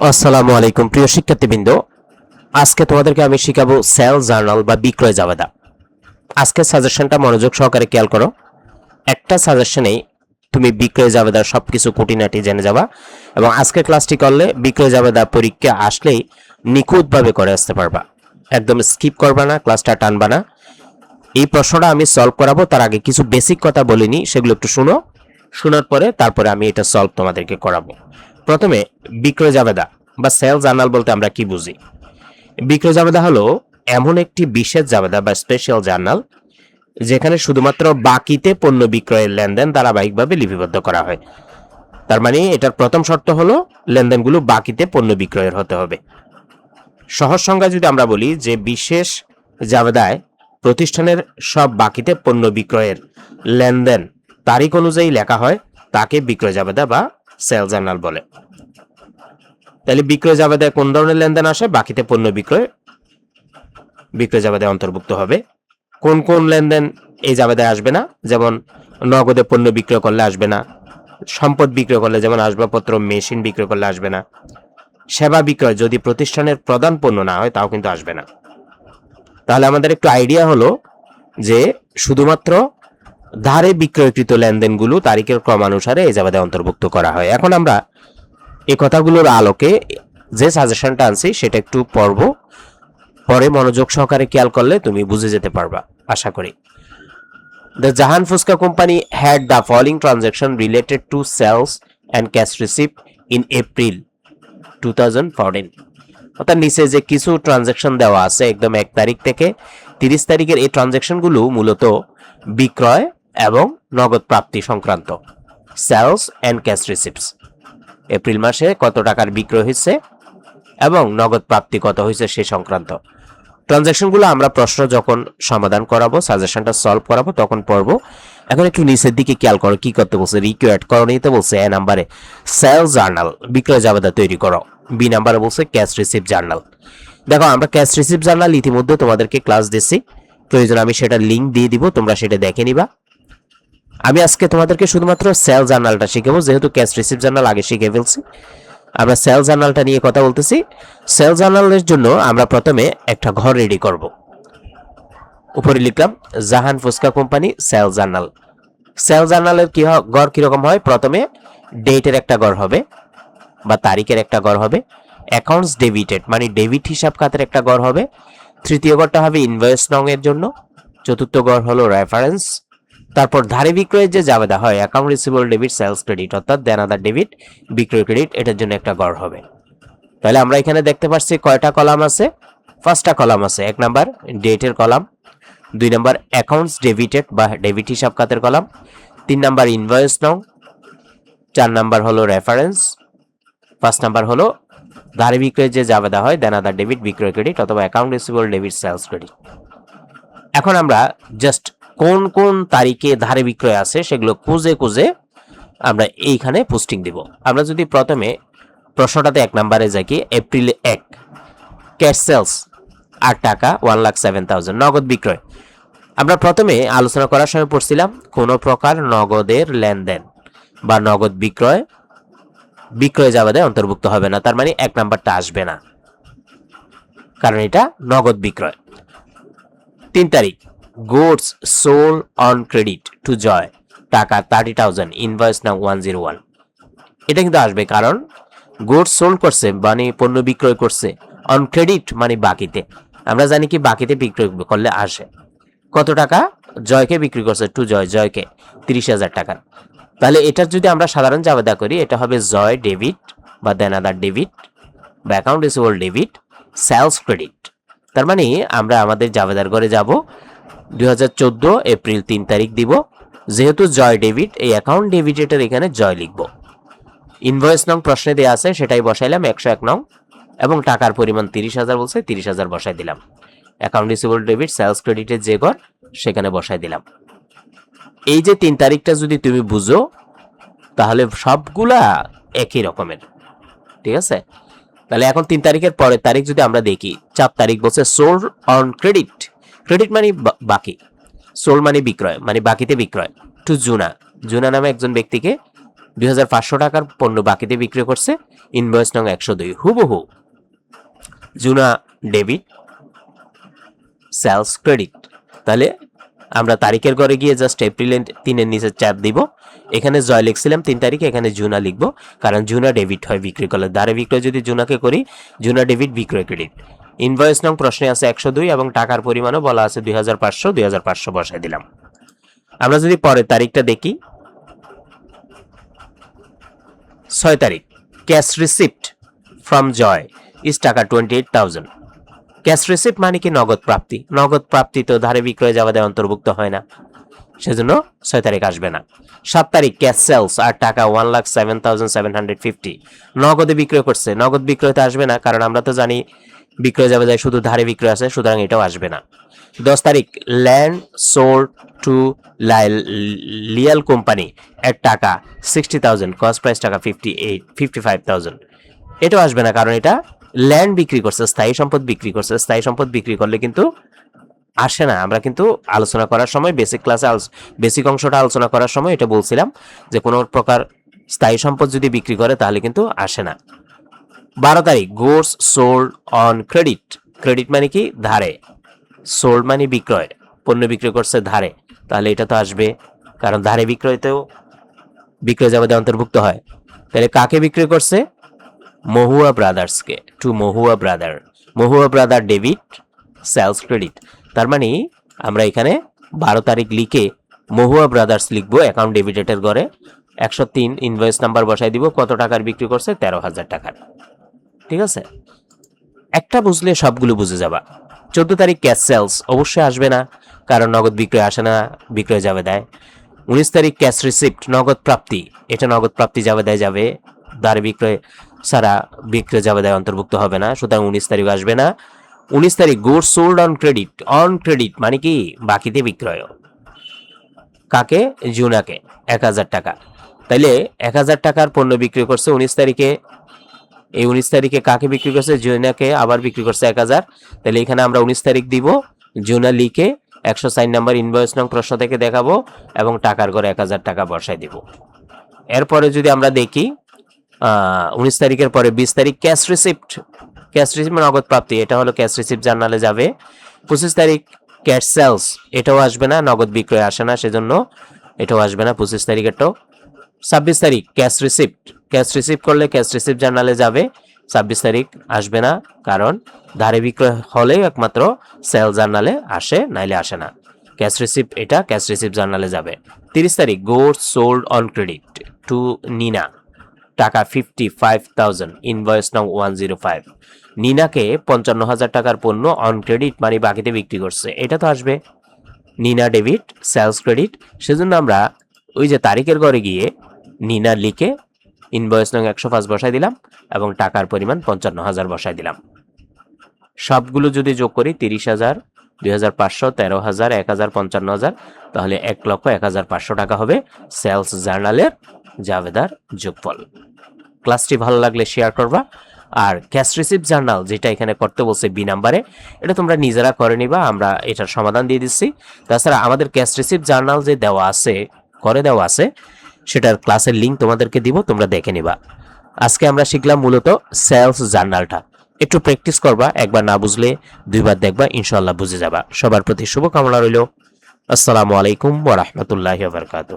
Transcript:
আসসালামু আলাইকুম প্রিয় শিক্ষার্থীবৃন্দ, আজকে তোমাদেরকে আমি শিখাবো সেল জার্নাল বা বিক্রয় জাবেদা। আজকে সাজেশনটা মনোযোগ সহকারে খেয়াল করো। একটা সাজেশনেই তুমি বিক্রয় জাবেদার সবকিছু খুঁটিনাটি জেনে যাবা এবং আজকে ক্লাসটি করলে বিক্রয় জাবেদা পরীক্ষা আসলেই নিখুঁতভাবে করে আসতে পারবা। একদম স্কিপ করবা না, ক্লাসটা টানবা না। এই প্রশ্নটা আমি সলভ করাবো, তার আগে কিছু বেসিক কথা বলিনি, সেগুলো একটু শুনো। শোনার পরে তারপরে আমি এটা সলভ তোমাদেরকে করাবো। প্রথমে বিক্রয় জাবেদা বা সেল জার্নাল বলতে আমরা কি বুঝি? বিক্রয় জাবেদা হলো এমন একটি বিশেষ জাবেদা বা স্পেশাল জার্নাল যেখানে শুধুমাত্র বাকিতে পণ্য বিক্রয়ের লেনদেন ধারাবাহিকভাবে লিপিবদ্ধ করা হয়। তার মানে এটার প্রথম শর্ত হলো লেনদেনগুলো বাকিতে পণ্য বিক্রয়ের হতে হবে। সহজ সংজ্ঞায় যদি আমরা বলি যে বিশেষ জাবেদায় প্রতিষ্ঠানের সব বাকিতে পণ্য বিক্রয়ের লেনদেন তারিখ অনুযায়ী লেখা হয়, তাকে বিক্রয় জাবেদা বা সেল জার্নাল বলে। তাহলে বিক্রয় জাবেদায় কোন ধরনের লেনদেন আসে? বাকিতে পণ্য বিক্রয় জাবেদায় অন্তর্ভুক্ত হবে। কোন কোন লেনদেন এই জাবেদায় আসবে না? যেমন নগদে পণ্য বিক্রয় করলে আসবে না, সম্পদ বিক্রয় করলে যেমন আসবাবপত্র মেশিন বিক্রয় করলে আসবে না, সেবা বিক্রয় যদি প্রতিষ্ঠানের প্রধান পণ্য না হয় তাও কিন্তু আসবে না। তাহলে আমাদের একটু আইডিয়া হলো যে শুধুমাত্র ধারে বিক্রয়কৃত লেনদেনগুলো তারিখের ক্রমানুসারে এই জাবেদায় অন্তর্ভুক্ত করা হয়। এখন আমরা এই কথাগুলোর আলোকে যে সাজেশনটা আনছি সেটা একটু পড়ব, পরে মনোযোগ সহকারে খেয়াল করলে তুমি বুঝে যেতে পারবা আশা করি। The Jahan fuchka company had the following transaction related to sales and cash receipt in April 2014। অর্থাৎ নিচে যে কিছু ট্রানজাকশন দেওয়া আছে একদম 1 তারিখ থেকে 30 তারিখের, এই ট্রানজাকশনগুলো মূলত বিক্রয় এবং নগদ প্রাপ্তি সংক্রান্ত। Sales and cash receipts, April মাসে কত টাকার বিক্রয় হয়েছে এবং নগদ প্রাপ্তি কত হয়েছে সে সংক্রান্ত ট্রানজাকশনগুলো আমরা প্রশ্ন যখন সমাধান করাবো, সাজেশনটা সলভ করাবো তখন পড়বো। এখন একটু নিচের দিকে খেয়াল করো কি করতে বলছে। রিকোয়ার্ড করণীয়তে বলছে এ নাম্বারে সেল জার্নাল বিক্রয় জাবেদা তৈরি করো, বি নাম্বারে বলছে ক্যাশ রিসিপ্ট জার্নাল। দেখো আমরা ক্যাশ রিসিপ্ট জার্নাল ইতিমধ্যে তোমাদেরকে ক্লাস দিচ্ছি, প্রয়োজন আমি সেটা লিঙ্ক দিয়ে দিব, তোমরা সেটা দেখে নিবা। আমি আজকে তোমাদেরকে শুধুমাত্র সেল জার্নালটা শিখাবো, যেহেতু ক্যাশ রিসিপ্ট জার্নাল আগে শিখে ফেলছি। আমরা সেল জার্নালটা নিয়ে কথা বলতেছি। সেল জার্নালের জন্য আমরা প্রথমে একটা ঘর রেডি করব। উপরে লিখলাম Jahan fuchka company sale journal. Sale জার্নালের ঘর কিরকম হয়? প্রথমে ডেটের একটা ঘর হবে বা তারিখের একটা ঘর হবে, অ্যাকাউন্টস ডেবিটেড মানে ডেবিট হিসাব খাতের একটা ঘর হবে, তৃতীয় ঘরটা হবে ইনভয়েস নং এর জন্য, চতুর্থ ঘর হলো রেফারেন্স, তারপর ধারে বিক্রয়ের যে জাবেদা হয় account receivable debit sales credit অর্থাৎ দেনাদার ডেবিট বিক্রয় ক্রেডিট, এটার জন্য একটা ঘর হবে। তাহলে আমরা এখানে দেখতে পাচ্ছি কয়টা কলাম আছে? 5টা কলাম আছে। 1 নাম্বার ডেটের কলাম, 2 নাম্বার অ্যাকাউন্টস ডেবিটেড বা ডেবিট হিসাব খাতের কলাম, 3 নাম্বার ইনভয়েস নং, 4 নাম্বার হলো রেফারেন্স, 5 নাম্বার হলো ধারে বিক্রয়ের যে জাবেদা হয় দেনাদার ডেবিট বিক্রয় ক্রেডিট অথবা account receivable debit sales credit. এখন আমরা জাস্ট কোন কোন তারিখে ধারে বিক্রয় আছে সেগুলো খুঁজে খুঁজে আমরা এইখানে পোস্টিং দিব। আমরা যদি প্রথমে প্রশ্নটাতে 1 নাম্বারে যাই, কি এপ্রিলে 1 ক্যাশ সেলস 8 টাকা 1,07,000 নগদ বিক্রয়। আমরা প্রথমে আলোচনা করার সময় পড়ছিলাম কোনো প্রকার নগদের লেনদেন বা নগদ বিক্রয় জাবেদায় অন্তর্ভুক্ত হবে না, তার মানে 1 নাম্বারটা আসবে না কারণ এটা নগদ বিক্রয়। 3 তারিখ goods sold on credit to Joy টাকা 30,000 ইনভয়েস নাও 101, এটা কিন্তু আসবে কারণ গুডস সোল্ড করছে মানে পণ্য বিক্রয় করছে, অন ক্রেডিট মানে বাকিতে। আমরা জানি কি বাকিতে বিক্রয় করলে আসে কত টাকা? জয়কে বিক্রি করছে টু জয়কে 30,000 টাকা। তাহলে এটার যদি আমরা সাধারণ জাবেদা করি এটা হবে জয় ডেবিট বা দেনাদার ডেবিট বা account receivable debit sales credit. তার মানে আমরা আমাদের জাবেদার ঘরে যাব, 2014 এপ্রিল 3 তারিখ দিব, যেহেতু জয় ডেবিট এই অ্যাকাউন্ট ডেবিটের এখানে জয় লিখব। ইনভয়েস নং প্রশ্নে দেওয়া আছে সেটাই বসাইলাম 101 নং এবং টাকার পরিমাণ 30,000 বলছে 30,000 বসাই দিলাম। অ্যাকাউন্ট রিসিভেবল ডেবিট সেলস ক্রেডিটের যে ঘর সেখানে বসাই দিলাম। এই যে 3 তারিখটা যদি তুমি বুঝো তাহলে সবগুলা একই রকমের, ঠিক আছে? তাহলে এখন 3 তারিখের পরের তারিখ যদি আমরা দেখি, 4 তারিখ বলছে সোল্ড অন ক্রেডিট, ক্রেডিট মানে বাকি, সোল্ড মানে বিক্রয় মানে বাকিতে বিক্রয়, টু জুনা নামে একজন ব্যক্তিকে 2500 টাকার পণ্য বাকিতে বিক্রি করছে, ইনভয়েস নং 102 হুবহু জুনা ডেবিট সেলস ক্রেডিট। তাহলে আমরা তারিখের ঘরে গিয়ে জাস্ট এপ্রিল 3-এর নিচে চাপ দিব, এখানে জয় লিখছিলাম 3 তারিখে, এখানে জুনা লিখবো, কারণ জুনা ডেবিট হয় বিক্রি করলে। ধারে বিক্রয় যদি জুনাকে করি, জুনা ডেবিট বিক্রয় ক্রেডিট। ইনভয়েস নং প্রশ্নে আছে 102 এবং টাকার পরিমাণও বলা আছে 2500 বসাই দিলাম। আমরা যদি পরের তারিখটা দেখি, 6 তারিখ, ক্যাশ রিসিপ্ট ফ্রম জয় ইস টাকা 28,000। ক্যাশ রিসিপ্ট মানে কি নগদ প্রাপ্তি, নগদ প্রাপ্তি তো ধারে বিক্রয় যাওয়া দেয় অন্তর্ভুক্ত হয় না, সেজন্য 6 তারিখ আসবে না। 7 তারিখ ক্যাশ সেলস আর টাকা 1,07,750 নগদে বিক্রয় করছে, নগদ বিক্রয়তে আসবে না, কারণ আমরা তো জানি বিক্রয় যাবে যায় শুধু ধারে বিক্রয় আছে, সুতরাং এটাও আসবে না। 10 তারিখ ল্যান্ড সোল্ড টু লিয়াল কোম্পানি এর টাকা 60,000, কস্ট প্রাইস টাকা 55,000, এটাও আসবে না, কারণ এটা ল্যান্ড বিক্রি করছে, স্থায়ী সম্পদ বিক্রি করছে। স্থায়ী সম্পদ বিক্রি করলে কিন্তু আসে না। আমরা কিন্তু আলোচনা করার সময় বেসিক ক্লাসে বেসিক অংশটা আলোচনা করার সময় এটা বলছিলাম যে কোনো প্রকার স্থায়ী সম্পদ যদি বিক্রি করে তাহলে কিন্তু আসে না। 12 তারিখ goods sold on credit, credit মানে কি ধারে, সোল্ড মানে বিক্রয়, পণ্য বিক্রয় করছে ধারে, তাহলে এটা তো আসবে, কারণ ধারে বিক্রয়তেও বিক্রয় যাবে অন্তর্ভুক্ত হয়। তাহলে কাকে বিক্রয় করছে? মহুয়া ব্রাদার্সকে, টু মহুয়া ব্রাদার। মহুয়া ব্রাদার ডেবিট সেলস ক্রেডিট। তার মানে আমরা এখানে 12 তারিখ লিখে মহুয়া ব্রাদার্স লিখবো অ্যাকাউন্ট ডেবিটের ঘরে, 103 ইনভয়েস নাম্বার বসাই দিব, কত টাকার বিক্রি করছে? 13,000 টাকার। ঠিক আছে, একটা বুঝলে সবগুলো বুঝে যাবা। 14 তারিখ ক্যাশ সেলস অবশ্যই আসবে না, কারণ নগদ বিক্রয় আসে না, বিক্রয় যাবে দেয়। 19 তারিখ ক্যাশ রিসিপ্ট নগদ প্রাপ্তি, এটা নগদ প্রাপ্তি যাবে দেয় যাবে, ধারে বিক্রয় সারা বিক্রয় যাবে দেয় অন্তর্ভুক্ত হবে না, সুতরাং 19 তারিখ আসবে না। 19 তারিখ goods sold on credit, on credit মানে কি বাকিতে বিক্রয়, কাকে? জুনাকে, 1,000 টাকা। তাইলে 1,000 টাকার পণ্য বিক্রি করছে 19 তারিখে, এই 19 তারিখে কাকে বিক্রি করছে? জুনাকে, আবার বিক্রি করছে 1,000। তাহলে এখানে আমরা 19 তারিখ দিব, জুনা লিখে 104 নাম্বার ইনভয়েস নং প্রশ্ন থেকে দেখাবো এবং টাকার ঘরে 1,000 টাকা বসাই দিব। এরপরে যদি আমরা দেখি 19 তারিখের পরে 20 তারিখ ক্যাশ রিসিপ্ট, ক্যাশ রিসিপ্ট নগদ প্রাপ্তি, এটা হলো ক্যাশ রিসিপ্ট জার্নালে যাবে। 25 তারিখ ক্যাশ সেলস, এটাও আসবে না, নগদ বিক্রয় আসে না, সেজন্য এটাও আসবে না 25 তারিখেরটাও। 26 তারিখ ক্যাশ রিসিপ্ট, ক্যাশ রিসিপ্ট করলে ক্যাশ রিসিপ্ট জার্নালে যাবে, 26 তারিখ আসবে না, কারণ ধারে বিক্রয় হলেই একমাত্র সেল জার্নালে আসে, নাইলে আসে না। ক্যাশ রিসিপ্ট এটা ক্যাশ রিসিপ্ট জার্নালে যাবে। 30 তারিখ goods sold on credit to Nina, টাকা 55,000, ইনভয়েস নং 105। নিনাকে 55,000 টাকার পণ্য অন ক্রেডিট মানে বাকিতে বিক্রি করছে, এটা তো আসবে। নিনা ডেবিট সেলস ক্রেডিট, সেজন্য আমরা ওই যে তারিখের ঘরে গিয়ে নিনা লিখে ইনভয়েস নং 105 বসাই দিলাম এবং টাকার পরিমাণ 55,000 বসাই দিলাম। সবগুলো যদি যোগ করি 30,000, 2,500, 13,000, 1,000, 55,000, তাহলে 1,01,500 টাকা হবে সেলস জার্নালের জাবেদার যোগফল। ক্লাসটি ভালো লাগলে শেয়ার করবা, আর ক্যাশ রিসিপ্ট জার্নাল যেটা এখানে করতে বলছে বি নাম্বারে, এটা তোমরা নিজেরা করে নিবা, আমরা এটার সমাধান দিয়ে দিচ্ছি। তাছাড়া আমাদের ক্যাশ রিসিপ্ট জার্নাল যে দেওয়া আছে, করে দেওয়া আছে, সেটার ক্লাসের লিঙ্ক তোমাদেরকে দিব, তোমরা দেখে নিবা। আজকে আমরা শিখলাম মূলত সেলস জার্নালটা, একটু প্র্যাকটিস করবা, একবার না বুঝলে 2বার দেখবা, ইনশাআল্লাহ বুঝে যাবা। সবার প্রতি শুভকামনা রইল। আসসালামু আলাইকুম ওয়া রাহমাতুল্লাহি ওয়া বারাকাতুহু।